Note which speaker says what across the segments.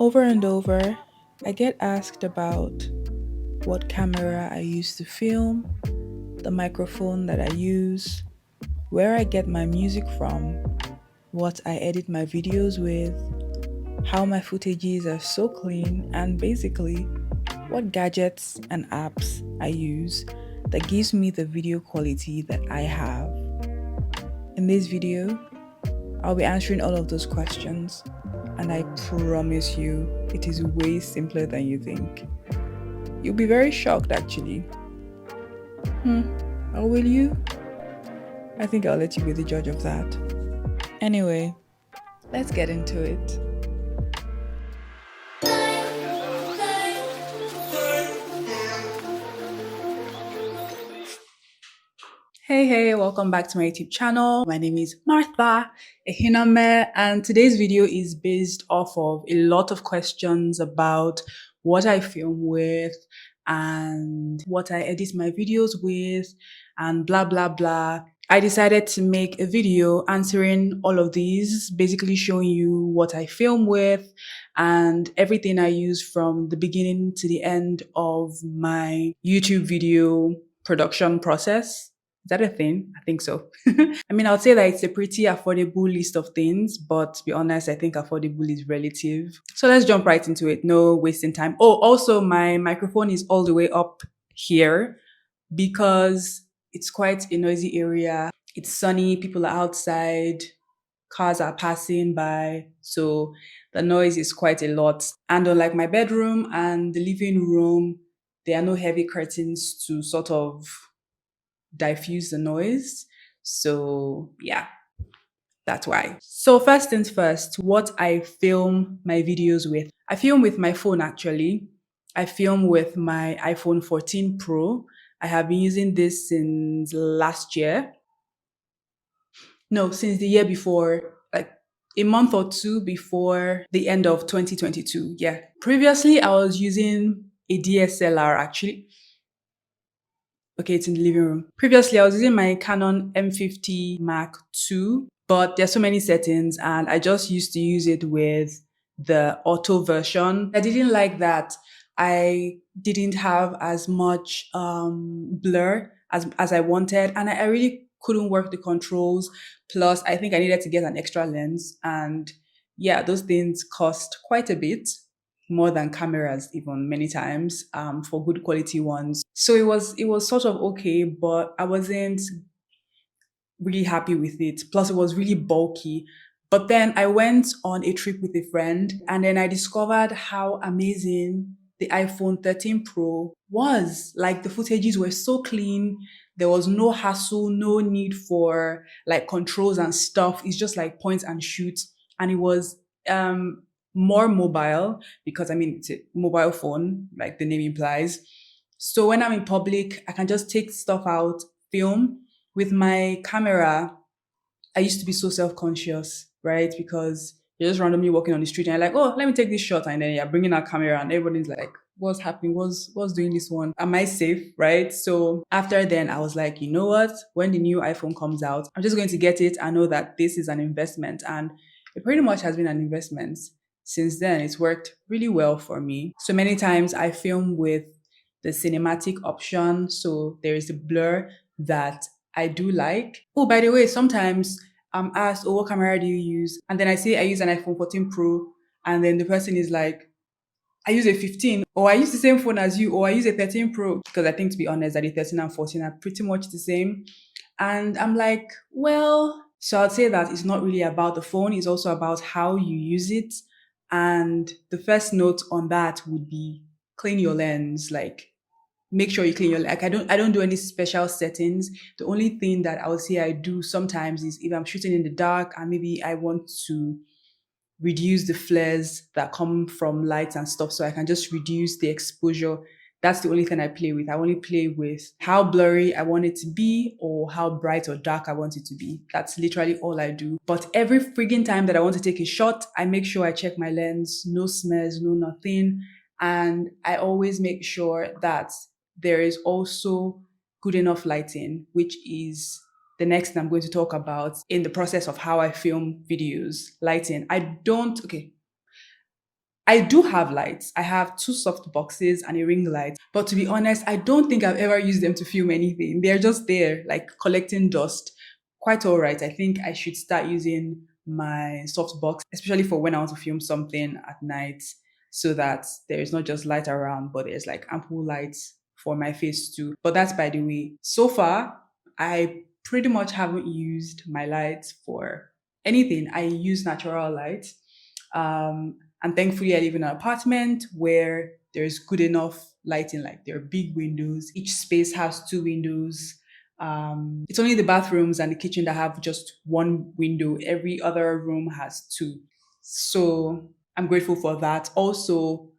Speaker 1: Over and over, I get asked about what camera I use to film, the microphone that I use, where I get my music from, what I edit my videos with, how my footages are so clean, and basically, what gadgets and apps I use that gives me the video quality that I have. In this video, I'll be answering all of those questions, and I promise you, it is way simpler than you think. You'll be very shocked actually. Hmm, or will you? I think I'll let you be the judge of that. Anyway, let's get into it. Hey, welcome back to my YouTube channel. My name is Martha Ehinome, and today's video is based off of a lot of questions about what I film with and what I edit my videos with and blah, blah, blah. I decided to make a video answering all of these, basically showing you what I film with and everything I use from the beginning to the end of my YouTube video production process. Is that a thing? I think so. I mean, I would say that it's a pretty affordable list of things, but to be honest, I think affordable is relative. So let's jump right into it. No wasting time. Oh, also my microphone is all the way up here because it's quite a noisy area. It's sunny, people are outside, cars are passing by. So the noise is quite a lot. And unlike my bedroom and the living room, there are no heavy curtains to sort of diffuse the noise. So yeah, that's why. So first things first, what I film my videos with. I film with my phone actually. I film with my iPhone 14 Pro. I have been using this since last year. No, since the year before, like a month or two before the end of 2022. Yeah. Previously, I was using a DSLR actually. Okay, it's in the living room. Previously, I was using my Canon M50 Mark II, but there's so many settings and I just used to use it with the auto version. I didn't like that. I didn't have as much blur as I wanted, and I really couldn't work the controls. Plus, I think I needed to get an extra lens, and yeah, those things cost quite a bit more than cameras even many times for good quality ones. So it was sort of okay, but I wasn't really happy with it. Plus it was really bulky. But then I went on a trip with a friend and then I discovered how amazing the iPhone 13 Pro was. Like the footages were so clean. There was no hassle, no need for like controls and stuff. It's just like point and shoot. And it was more mobile because I mean it's a mobile phone, like the name implies. So when I'm in public, I can just take stuff out, film. With my camera, I used to be so self-conscious, right? Because you're just randomly walking on the street and you're like, oh, let me take this shot. And then you're bringing a camera and everybody's like, what's happening? What's doing this one? Am I safe? Right? So after then, I was like, you know what? When the new iPhone comes out, I'm just going to get it. I know that this is an investment. And it pretty much has been an investment. Since then, it's worked really well for me. So many times I film with the cinematic option. So there is a blur that I do like. Oh, by the way, sometimes I'm asked, oh, what camera do you use? And then I say I use an iPhone 14 Pro. And then the person is like, I use a 15, or I use the same phone as you, or I use a 13 Pro. Because I think, to be honest, that the 13 and 14 are pretty much the same. And I'm like, well, so I'd say that it's not really about the phone, it's also about how you use it. And the first note on that would be clean your lens. Like, make sure you clean your like I don't do any special settings. The only thing that I would say I do sometimes is if I'm shooting in the dark and maybe I want to reduce the flares that come from lights and stuff, so I can just reduce the exposure. That's the only thing I play with. I only play with how blurry I want it to be or how bright or dark I want it to be. That's literally all I do. But every frigging time that I want to take a shot, I make sure I check my lens, no smears, no nothing. And I always make sure that there is also good enough lighting, which is the next thing I'm going to talk about in the process of how I film videos. Lighting. I don't, okay, I do have lights. I have two soft boxes and a ring light. But to be honest, I don't think I've ever used them to film anything. They're just there, like collecting dust. Quite all right. I think I should start using my soft box, especially for when I want to film something at night, so that there is not just light around, but there's like ample light for my face too. But that's by the way. So far, I pretty much haven't used my lights for anything. I use natural light. And thankfully, I live in an apartment where there's good enough lighting. Like there are big windows. Each space has two windows. It's only the bathrooms and the kitchen that have just one window. Every other room has two. So I'm grateful for that. Also,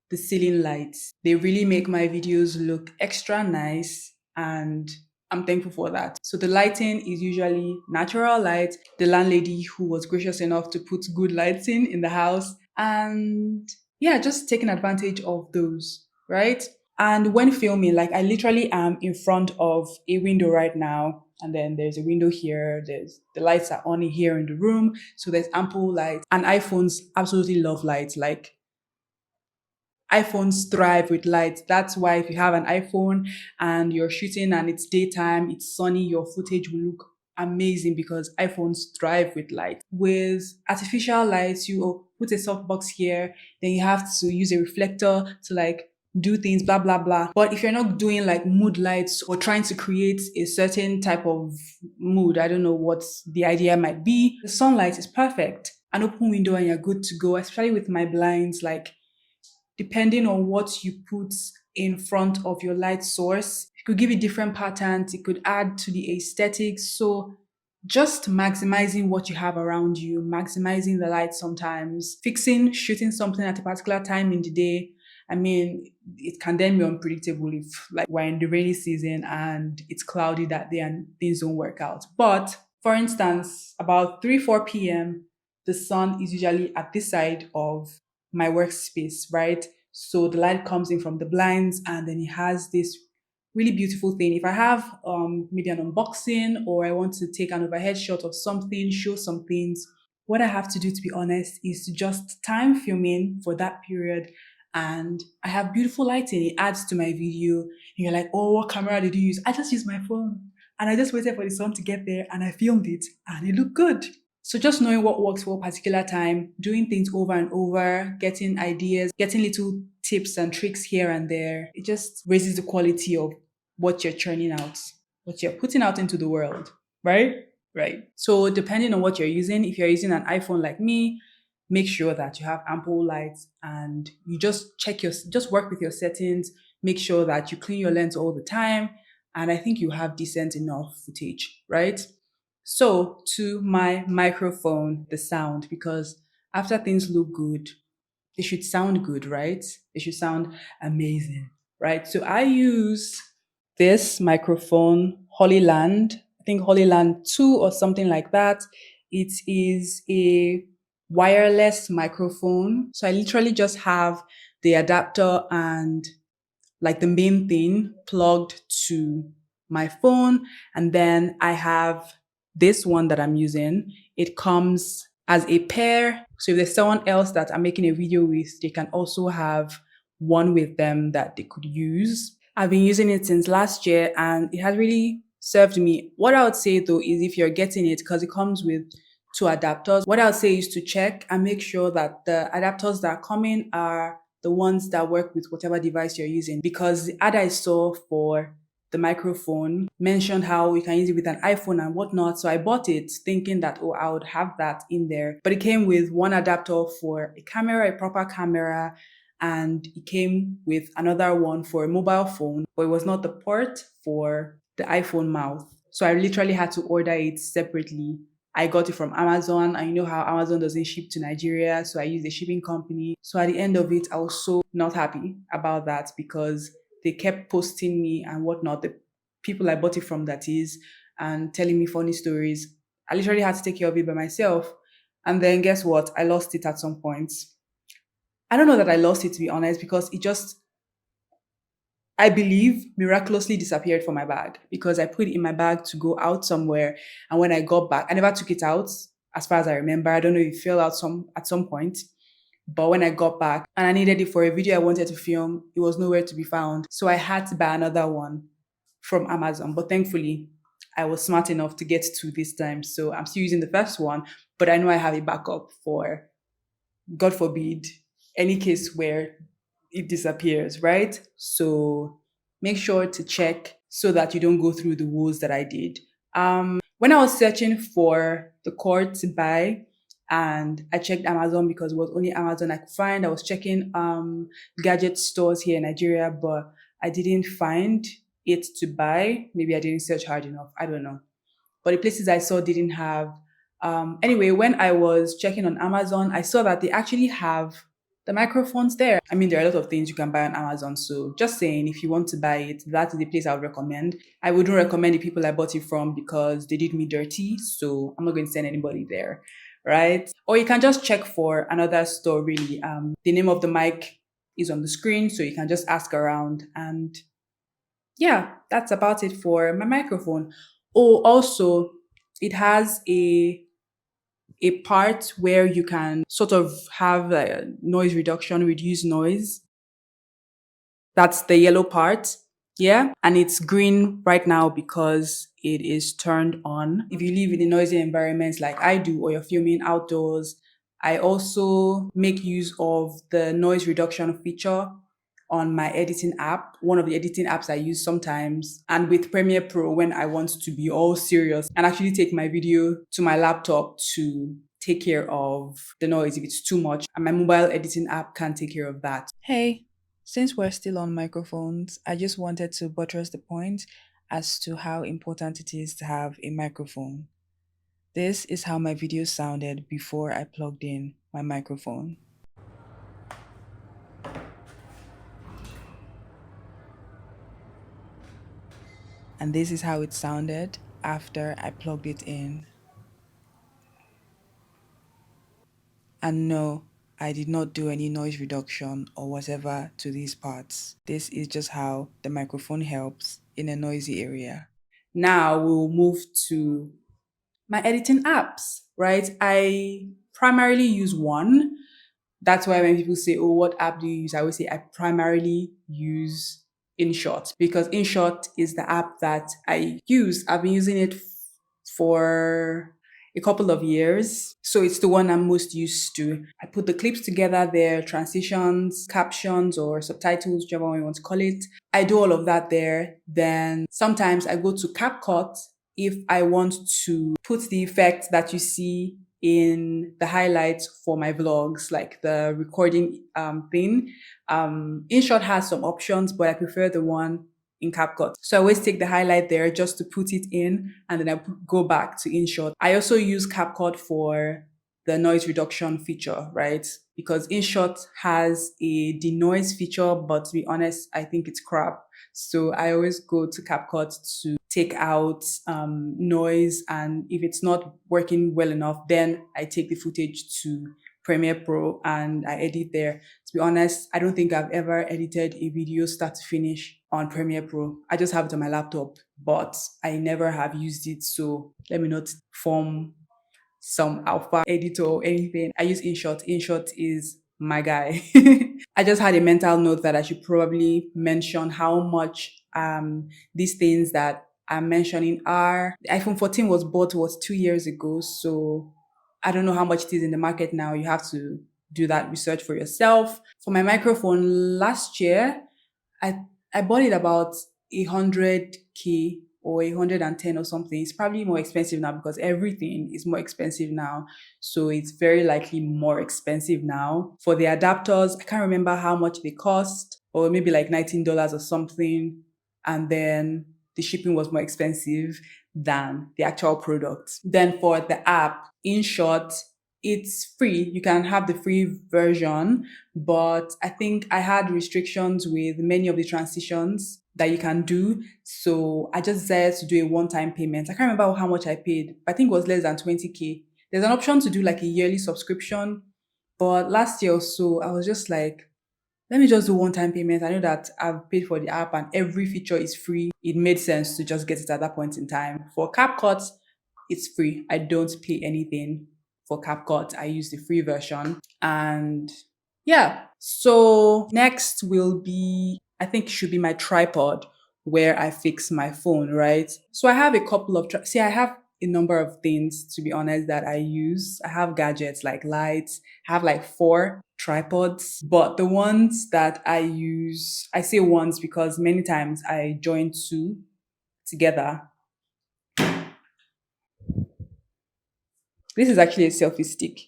Speaker 1: the ceiling lights. They really make my videos look extra nice, and I'm thankful for that. So the lighting is usually natural light. The landlady who was gracious enough to put good lighting in the house, and yeah, just taking advantage of those, right? And when filming, like I literally am in front of a window right now, and then there's a window here. There's the lights are on here in the room, so there's ample light. And iPhones absolutely love light. Like iPhones thrive with light. That's why if you have an iPhone and you're shooting and it's daytime, it's sunny, your footage will look amazing because iPhones thrive with light. With artificial lights, you put a softbox here, then you have to use a reflector to like do things, blah, blah, blah. But if you're not doing like mood lights or trying to create a certain type of mood, I don't know what the idea might be, the sunlight is perfect. An open window and you're good to go, especially with my blinds. Like depending on what you put in front of your light source, it could give you different patterns, it could add to the aesthetics. So just maximizing what you have around you, maximizing the light sometimes, fixing, shooting something at a particular time in the day. I mean, it can then be unpredictable if like we're in the rainy season and it's cloudy that day and things don't work out. But for instance, about 3, 4 p.m., the sun is usually at this side of my workspace, right? So the light comes in from the blinds and then it has this really beautiful thing. If I have maybe an unboxing or I want to take an overhead shot of something, show some things, what I have to do, to be honest, is to just time filming for that period. And I have beautiful lighting. It adds to my video. And you're like, oh, what camera did you use? I just used my phone. And I just waited for the sun to get there and I filmed it and it looked good. So just knowing what works for a particular time, doing things over and over, getting ideas, getting little tips and tricks here and there, it just raises the quality of what you're churning out, what you're putting out into the world, right? Right. So depending on what you're using, if you're using an iPhone like me, make sure that you have ample light and you just work with your settings, make sure that you clean your lens all the time. And I think you have decent enough footage, right? So to my microphone, the sound, because after things look good, they should sound good, right? They should sound amazing, right? So I use this microphone, Hollyland, I think Hollyland 2 or something like that. It is a wireless microphone. So I literally just have the adapter and like the main thing plugged to my phone. And then I have this one that I'm using. It comes as a pair. So if there's someone else that I'm making a video with, they can also have one with them that they could use. I've been using it since last year and it has really served me. What I would say though is if you're getting it, because it comes with two adapters, what I would say is to check and make sure that the adapters that are coming are the ones that work with whatever device you're using. Because the ad I saw for the microphone mentioned how you can use it with an iPhone and whatnot. So I bought it thinking that, oh, I would have that in there. But it came with one adapter for a camera, a proper camera, and it came with another one for a mobile phone, but it was not the port for the iPhone mouth. So I literally had to order it separately. I got it from Amazon, and you know how Amazon doesn't ship to Nigeria, so I used a shipping company. So at the end of it, I was so not happy about that because they kept posting me and whatnot, the people I bought it from, that is, and telling me funny stories. I literally had to take care of it by myself. And then guess what? I lost it at some point. I don't know that I lost it, to be honest, because it just, I believe, miraculously disappeared from my bag because I put it in my bag to go out somewhere. And when I got back, I never took it out as far as I remember. I don't know if it fell out at some point. But when I got back and I needed it for a video I wanted to film, it was nowhere to be found. So I had to buy another one from Amazon. But thankfully, I was smart enough to get two this time. So I'm still using the first one, but I know I have a backup for, God forbid, any case where it disappears, right? So make sure to check so that you don't go through the woes that I did. When I was searching for the cord to buy, and I checked Amazon because it was only Amazon I could find. I was checking gadget stores here in Nigeria, but I didn't find it to buy. Maybe I didn't search hard enough. I don't know. But the places I saw didn't have. Anyway, when I was checking on Amazon, I saw that they actually have the microphones there. I mean, there are a lot of things you can buy on Amazon. So just saying, if you want to buy it, that is the place I would recommend. I wouldn't recommend the people I bought it from because they did me dirty. So I'm not going to send anybody there, right? Or you can just check for another store, really. The name of the mic is on the screen, so you can just ask around. And yeah, that's about it for my microphone. Oh, also, it has a part where you can sort of have noise reduction, reduce noise. That's the yellow part. Yeah. And it's green right now because it is turned on. If you live in a noisy environment like I do, or you're filming outdoors, I also make use of the noise reduction feature on my editing app, one of the editing apps I use sometimes, and with Premiere Pro when I want to be all serious and actually take my video to my laptop to take care of the noise if it's too much. And my mobile editing app can take care of that. Hey, since we're still on microphones, I just wanted to buttress the point as to how important it is to have a microphone. This is how my video sounded before I plugged in my microphone. And this is how it sounded after I plugged it in. And no, I did not do any noise reduction or whatever to these parts. This is just how the microphone helps in a noisy area. Now we'll move to my editing apps, right? I primarily use one. That's why when people say, oh, what app do you use? I always say I primarily use Inshot because Inshot is the app that I use. I've been using it for a couple of years. So it's the one I'm most used to. I put the clips together there, transitions, captions, or subtitles, whichever one you want to call it. I do all of that there. Then sometimes I go to Capcut if I want to put the effect that you see in the highlights for my vlogs, like the recording thing. InShot has some options, but I prefer the one in CapCut. So I always take the highlight there just to put it in, and then I go back to InShot. I also use CapCut for the noise reduction feature, right? Because InShot has a denoise feature, but to be honest, I think it's crap. So I always go to CapCut to take out noise, and if it's not working well enough, then I take the footage to Premiere Pro and I edit there. To be honest, I don't think I've ever edited a video start to finish on Premiere Pro. I just have it on my laptop, but I never have used it. So let me not form some alpha editor or anything. I use InShot. InShot is my guy. I just had a mental note that I should probably mention how much these things that I'm mentioning are. The iPhone 14 was bought 2 years ago, so I don't know how much it is in the market now. You have to do that research for yourself. For my microphone last year, I I bought it about 100K or 110 or something. It's probably more expensive now because everything is more expensive now. So it's very likely more expensive now. For the adapters, I can't remember how much they cost, or maybe like $19 or something. And then the shipping was more expensive than the actual product. Then for the app, InShot, it's free. You can have the free version, but I think I had restrictions with many of the transitions that you can do. So I just decided to do a one-time payment. I can't remember how much I paid, but I think it was less than 20K. There's an option to do like a yearly subscription, but last year or so, I was just like, let me just do one-time payment. I know that I've paid for the app and every feature is free. It made sense to just get it at that point in time. For CapCut, it's free. I don't pay anything for CapCut. I use the free version. And Yeah. So next will be, I think, should be my tripod where I fix my phone, right? So I have a couple of, see, I have a number of things, to be honest, that I use. I have gadgets like lights, I have like four tripods, but the ones that I use, I say ones because many times I join two together. This is actually a selfie stick,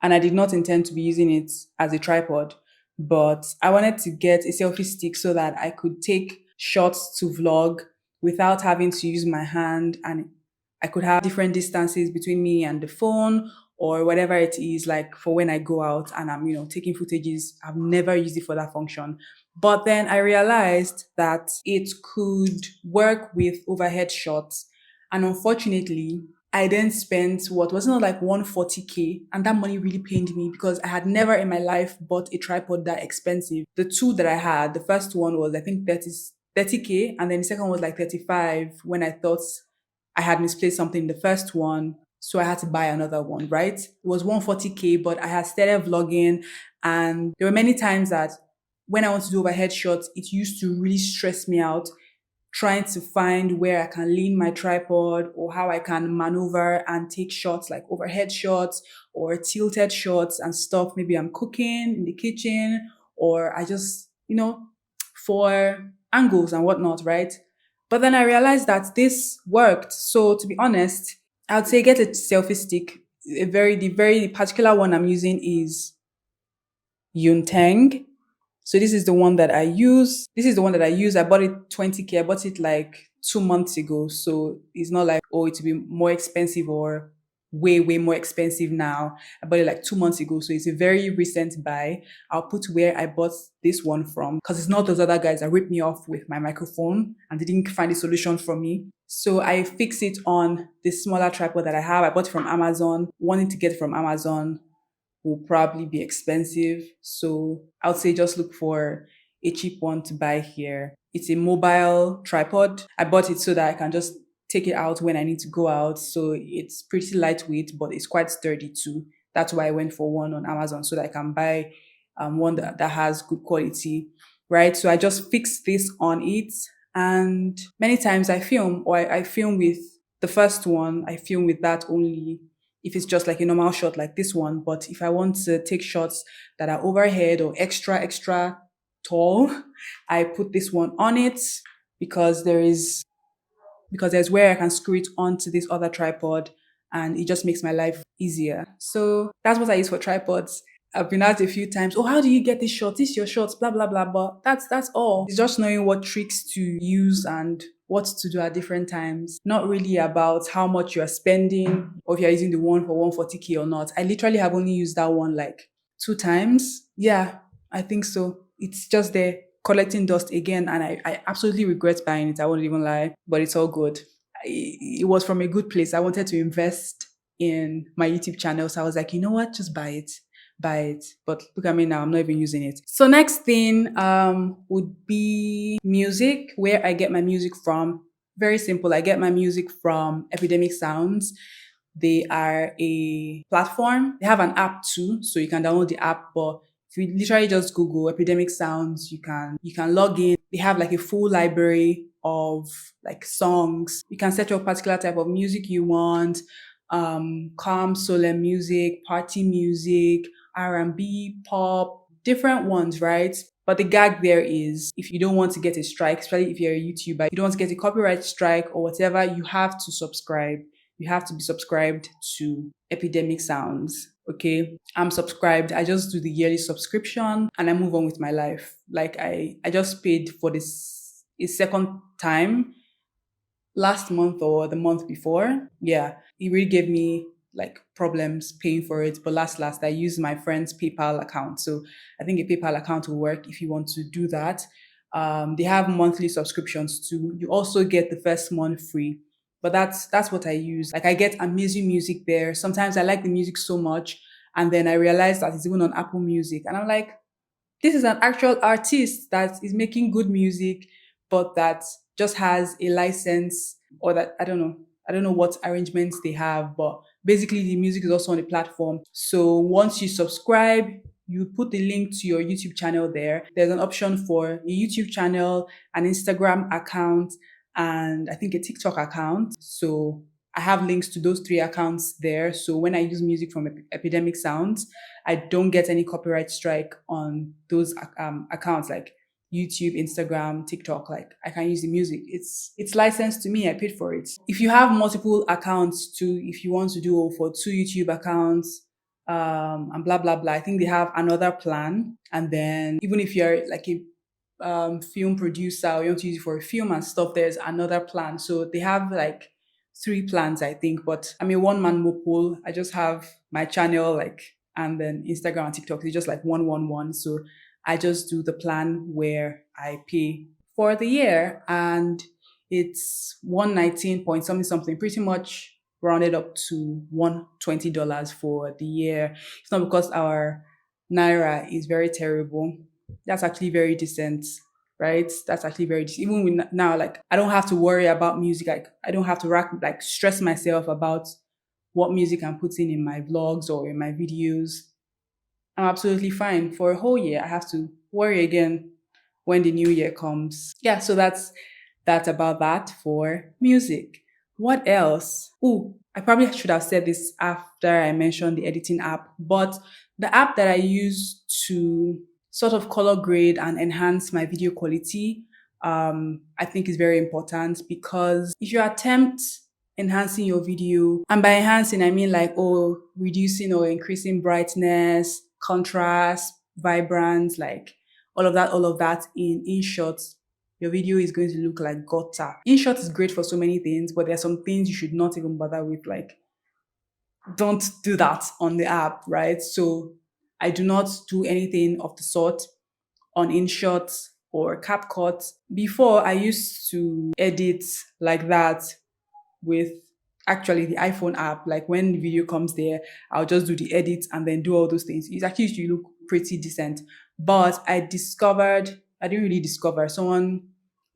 Speaker 1: and I did not intend to be using it as a tripod, but I wanted to get a selfie stick so that I could take shots to vlog without having to use my hand, and I could have different distances between me and the phone or whatever it is, like for when I go out and I'm, taking footages. I've never used it for that function. But then I realized that it could work with overhead shots. And unfortunately, I then spent what was not like 140K, and that money really pained me because I had never in my life bought a tripod that expensive. The two that I had, the first one was I think 30K, and then the second was like 35 when I thought I had misplaced something in the first one. So I had to buy another one, right? It was 140K, but I had started vlogging, and there were many times that when I want to do overhead shots, it used to really stress me out trying to find where I can lean my tripod or how I can maneuver and take shots like overhead shots or tilted shots and stuff. Maybe I'm cooking in the kitchen or I just, for angles and whatnot, right? But then I realized that this worked. So to be honest, I would say get a selfie stick. The very particular one I'm using is Yunteng. So this is the one that I use. This is the one that I use. I bought it 20K. I bought it like 2 months ago. So it's not like, oh, it will be more expensive or way, way more expensive now. I bought it like 2 months ago. So it's a very recent buy. I'll put where I bought this one from because it's not those other guys that ripped me off with my microphone and they didn't find a solution for me. So I fix it on this smaller tripod that I have. I bought it from Amazon, wanting to get it from Amazon will probably be expensive. So I would say just look for a cheap one to buy here. It's a mobile tripod. I bought it so that I can just take it out when I need to go out. So it's pretty lightweight, but it's quite sturdy too. That's why I went for one on Amazon so that I can buy one that has good quality, right? So I just fixed this on it. And many times I film or I film with the first one, I film with that only if it's just like a normal shot like this one. But if I want to take shots that are overhead or extra, extra tall, I put this one on it because there's where I can screw it onto this other tripod and it just makes my life easier. So that's what I use for tripods. I've been asked a few times, oh, how do you get this shot? This your shots, blah blah blah. But that's all. It's just knowing what tricks to use and what to do at different times. Not really about how much you are spending or if you're using the one for 140K or not. I literally have only used that one like 2 times. Yeah, I think so. It's just there collecting dust again, and I absolutely regret buying it. I won't even lie, but it's all good. It was from a good place. I wanted to invest in my YouTube channel, so I was like, you know what, just buy it. But look at me now, I'm not even using it. So next thing would be music, where I get my music from. Very simple. I get my music from Epidemic Sounds. They are a platform. They have an app too, so you can download the app. But if you literally just Google Epidemic Sounds, you can log in. They have like a full library of like songs. You can set your particular type of music you want. Calm, solemn music, party music, R&B, pop, different ones, right? But the gag there is if you don't want to get a strike, especially if you're a YouTuber, you don't want to get a copyright strike or whatever, you have to subscribe. You have to be subscribed to Epidemic Sounds. Okay. I'm subscribed. I just do the yearly subscription and I move on with my life. Like I just paid for this a second time last month or the month before. Yeah, it really gave me like problems paying for it. But last, I used my friend's PayPal account. So I think a PayPal account will work if you want to do that. They have monthly subscriptions too. You also get the first month free. But that's what I use. Like I get amazing music there. Sometimes I like the music so much, and then I realize that it's even on Apple Music, and I'm like, this is an actual artist that is making good music, but that just has a license or that I don't know. I don't know what arrangements they have, but basically the music is also on the platform. So once you subscribe, you put the link to your YouTube channel there. There's an option for a YouTube channel, an Instagram account, and I think a TikTok account. So I have links to those three accounts there. So when I use music from Epidemic Sounds, I don't get any copyright strike on those accounts like YouTube, Instagram, TikTok. Like I can use the music. It's licensed to me. I paid for it. If you have multiple accounts too, if you want to do for 2 YouTube accounts, and blah blah blah, I think they have another plan. And then even if you're like a film producer or you want to use it for a film and stuff, there's another plan. So they have like 3 plans, I think. But I'm a one-man mopole. I just have my channel, like, and then Instagram and TikTok. It's just like one. So I just do the plan where I pay for the year, and it's 119 point something, pretty much rounded up to $120 for the year. It's not because our naira is very terrible. That's actually very decent, right? That's actually very decent. Even with now, like I don't have to worry about music. Like I don't have to stress myself about what music I'm putting in my vlogs or in my videos. I'm absolutely fine. For a whole year, I have to worry again when the new year comes. Yeah, so that's about that for music. What else? Oh, I probably should have said this after I mentioned the editing app, but the app that I use to sort of color grade and enhance my video quality, I think is very important, because if you attempt enhancing your video, and by enhancing, I mean like, oh, reducing or increasing brightness, contrast, vibrance, like all of that in InShot, your video is going to look like gutter. InShot is great for so many things, but there are some things you should not even bother with. Like, don't do that on the app, right? So I do not do anything of the sort on InShot or Capcut. Before, I used to edit like that with actually the iPhone app. Like when the video comes there, I'll just do the edit and then do all those things. It actually used to look pretty decent. But I didn't really discover, someone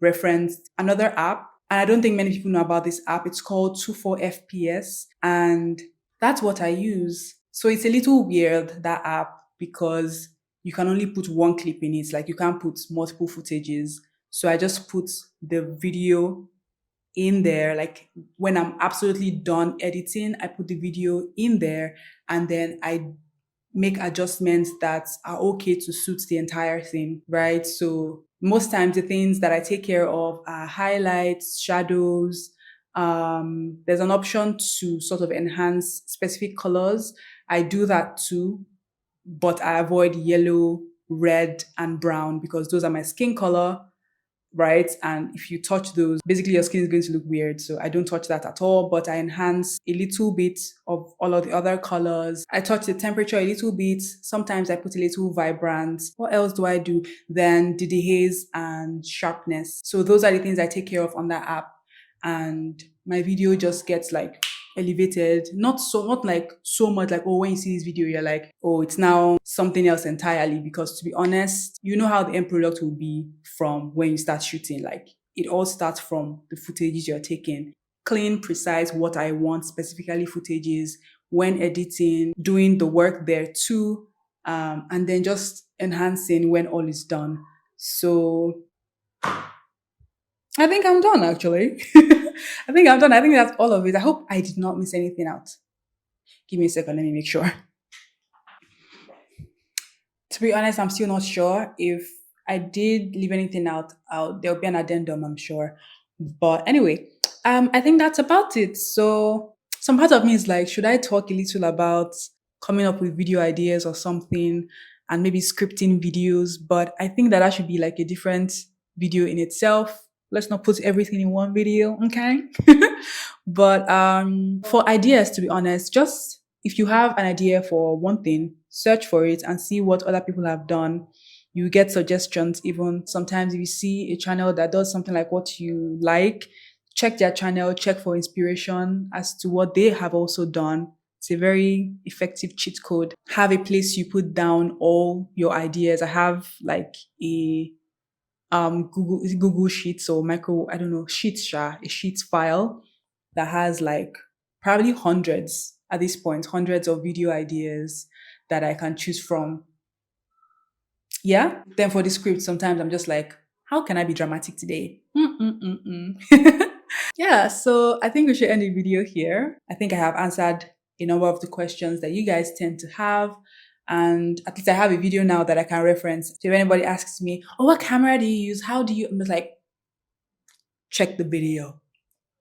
Speaker 1: referenced another app. And I don't think many people know about this app. It's called 24FPS. And that's what I use. So it's a little weird, that app, because you can only put one clip in it. Like you can't put multiple footages. So I just put the video in there. Like when I'm absolutely done editing, I put the video in there, and then I make adjustments that are okay to suit the entire thing, right? So most times the things that I take care of are highlights, shadows. There's an option to sort of enhance specific colors. I do that too, but I avoid yellow, red, and brown because those are my skin color, right? And if you touch those, basically your skin is going to look weird. So I don't touch that at all, but I enhance a little bit of all of the other colors. I touch the temperature a little bit. Sometimes I put a little vibrance. What else do I do? Then the dehaze and sharpness. So those are the things I take care of on that app. And my video just gets like elevated, not like so much like, oh, when you see this video you're like, oh, it's now something else entirely. Because to be honest, you know how the end product will be from when you start shooting. Like it all starts from the footages you're taking. Clean, precise, what I want, specifically footages, when editing, doing the work there too, and then just enhancing when all is done. So I think I'm done actually. I think I'm done. I think that's all of it. I hope I did not miss anything out. Give me a second, let me make sure. To be honest, I'm still not sure. If I did leave anything out, there'll be an addendum, I'm sure. But anyway, I think that's about it. So some part of me is like, should I talk a little about coming up with video ideas or something, and maybe scripting videos? But I think that should be like a different video in itself. Let's not put everything in one video, okay? But for ideas, to be honest, just if you have an idea for one thing, search for it and see what other people have done. You get suggestions. Even sometimes if you see a channel that does something like what you like, check their channel, check for inspiration as to what they have also done. It's a very effective cheat code. Have a place you put down all your ideas. I have like a Google Sheets or micro, I don't know, Sheets, a Sheets file that has like probably hundreds at this point, hundreds of video ideas that I can choose from. Yeah. Then for the script, sometimes I'm just like, how can I be dramatic today? Mm-mm-mm-mm. Yeah, so I think we should end the video here. I think I have answered a number of the questions that you guys tend to have. And at least I have a video now that I can reference. So if anybody asks me, oh, what camera do you use? How do you? I'm just like, check the video.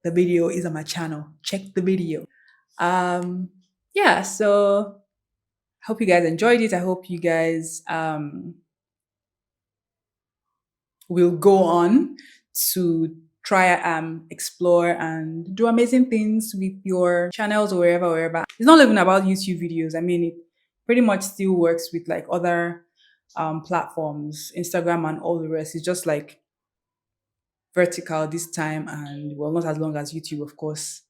Speaker 1: The video is on my channel. Check the video. Um, yeah, so I hope you guys enjoyed it. I hope you guys will go on to try explore and do amazing things with your channels or wherever. It's not even about YouTube videos. I mean, it pretty much still works with like other platforms, Instagram and all the rest. It's just like vertical this time, and well, not as long as YouTube, of course.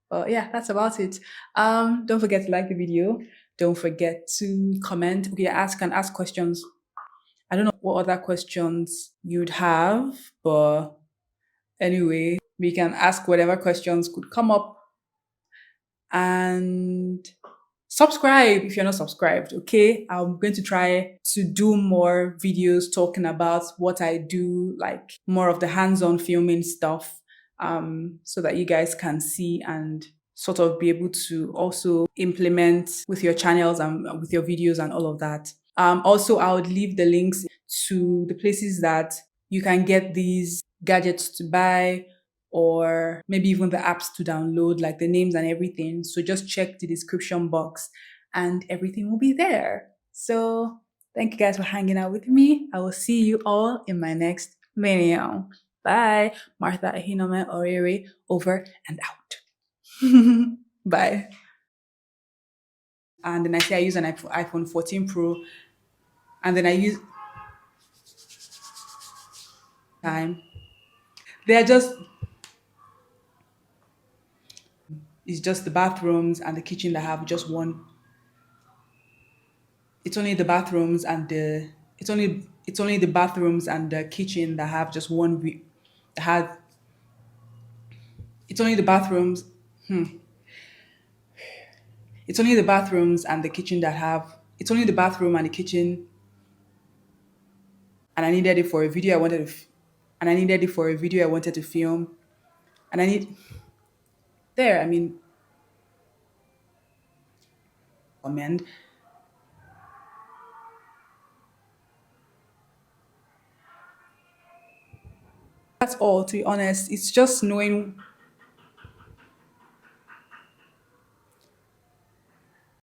Speaker 1: But yeah, that's about it. Don't forget to like the video. Don't forget to comment. Okay, ask questions. I don't know what other questions you'd have, but anyway, we can ask whatever questions could come up, and subscribe if you're not subscribed. Okay, I'm going to try to do more videos talking about what I do, like more of the hands-on filming stuff, so that you guys can see and sort of be able to also implement with your channels and with your videos and all of that. Also, I would leave the links to the places that you can get these gadgets to buy, or maybe even the apps to download, like the names and everything. So just check the description box and everything will be there. So thank you guys for hanging out with me. I will see you all in my next video. Bye. Martha Ehinome Orere over and out. Bye. And then I say I use an iPhone 14 Pro, and then I use time. They're just it's just the bathrooms and the kitchen that have just one. It's only the bathrooms and the it's only the bathrooms and the kitchen that have just one that had it's only the bathrooms it's only the bathrooms and the kitchen that have it's only the bathroom and the kitchen, and I needed it for a video I wanted to and I needed it for a video I wanted to film, and I need there I mean comment. That's all, to be honest. It's just knowing